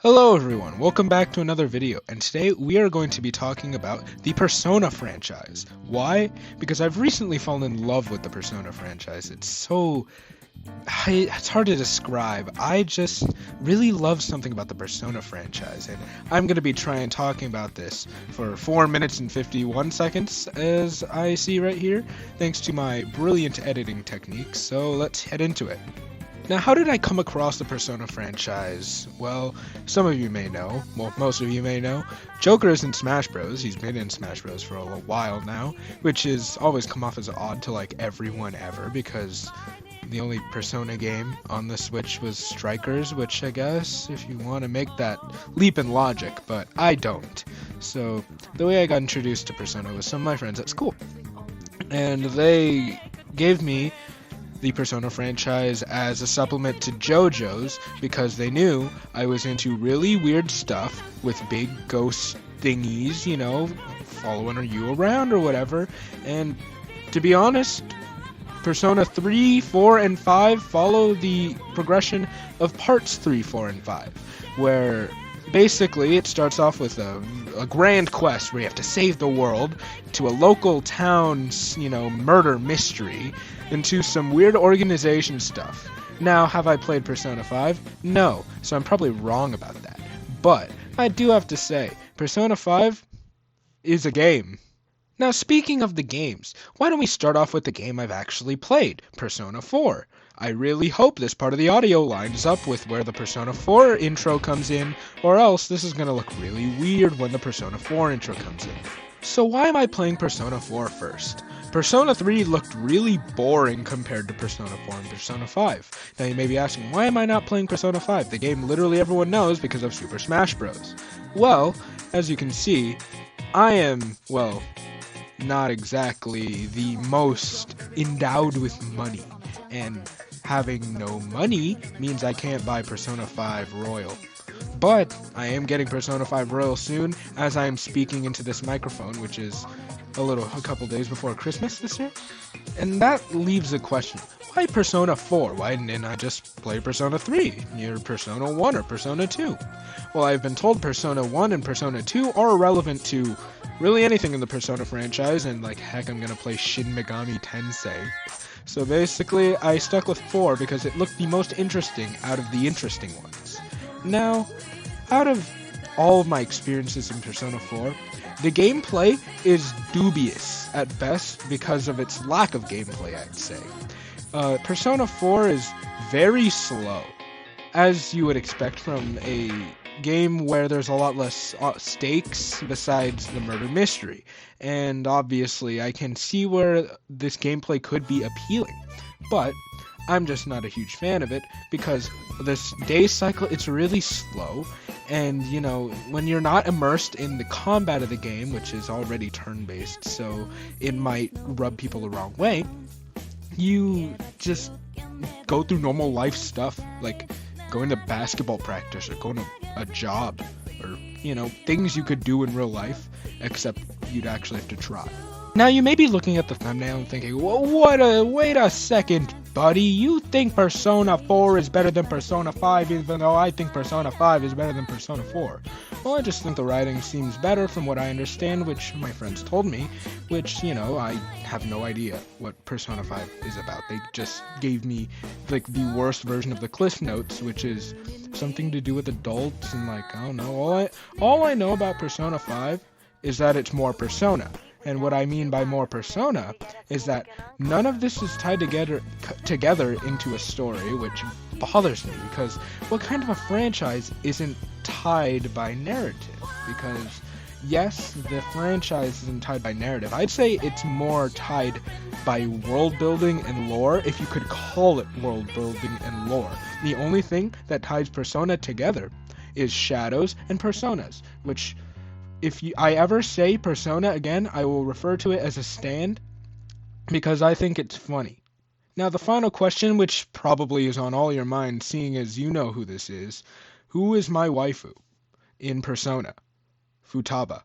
Hello everyone, welcome back to another video, and today we are going to be talking about the Persona franchise. Why? Because I've recently fallen in love with the Persona franchise. It's hard to describe. I just really love something about the Persona franchise, and I'm going to be talking about this for 4 minutes and 51 seconds, as I see right here, thanks to my brilliant editing techniques, so let's head into it. Now, how did I come across the Persona franchise? Well, some of you may know, well, most of you may know, Joker is in Smash Bros. He's been in Smash Bros. For a while now, which has always come off as odd to like everyone ever, because the only Persona game on the Switch was Strikers, which I guess, if you want to make that leap in logic, but I don't. So, the way I got introduced to Persona was some of my friends at school, and they gave me the Persona franchise as a supplement to JoJo's because they knew I was into really weird stuff with big ghost thingies, you know, following you around or whatever. And to be honest, Persona 3, 4, and 5 follow the progression of parts 3, 4, and 5, where basically it starts off with a grand quest where you have to save the world to a local town's, murder mystery, into some weird organization stuff. Now, have I played Persona 5? No, so I'm probably wrong about that. But I do have to say, Persona 5 is a game. Now, speaking of the games, why don't we start off with the game I've actually played, Persona 4. I really hope this part of the audio lines up with where the Persona 4 intro comes in, or else this is going to look really weird when the Persona 4 intro comes in. So why am I playing Persona 4 first? Persona 3 looked really boring compared to Persona 4 and Persona 5. Now you may be asking, why am I not playing Persona 5? The game literally everyone knows because of Super Smash Bros. Well, as you can see, I am, not exactly the most endowed with money, and having no money means I can't buy Persona 5 Royal. But I am getting Persona 5 Royal soon, as I am speaking into this microphone, which is a couple days before Christmas this year. And that leaves a question. Why Persona 4? Why didn't I just play Persona 3, near Persona 1 or Persona 2? Well, I've been told Persona 1 and Persona 2 are relevant to really anything in the Persona franchise, and heck, I'm gonna play Shin Megami Tensei. So basically, I stuck with 4 because it looked the most interesting out of the interesting ones. Now, out of all of my experiences in Persona 4, the gameplay is dubious at best because of its lack of gameplay, I'd say. Persona 4 is very slow, as you would expect from a game where there's a lot less stakes besides the murder mystery. And obviously, I can see where this gameplay could be appealing, but I'm just not a huge fan of it because this day cycle, it's really slow, and when you're not immersed in the combat of the game, which is already turn-based, so it might rub people the wrong way, you just go through normal life stuff, like going to basketball practice or going to a job, or things you could do in real life, except you'd actually have to try. Now you may be looking at the thumbnail and thinking, well, wait a second, buddy, you think Persona 4 is better than Persona 5 even though I think Persona 5 is better than Persona 4. Well, I just think the writing seems better from what I understand, which my friends told me, which, I have no idea what Persona 5 is about. They just gave me, the worst version of the Cliff Notes, which is something to do with adults, and, I don't know, all I know about Persona 5 is that it's more Persona. And what I mean by more Persona is that none of this is tied together into a story, which bothers me, because what kind of a franchise isn't tied by narrative? Because yes, the franchise isn't tied by narrative. I'd say it's more tied by world building and lore, if you could call it world building and lore. The only thing that ties Persona together is shadows and personas, which, if I ever say Persona again, I will refer to it as a stand, because I think it's funny. Now, the final question, which probably is on all your minds, seeing as you know who this is, who is my waifu in Persona? Futaba.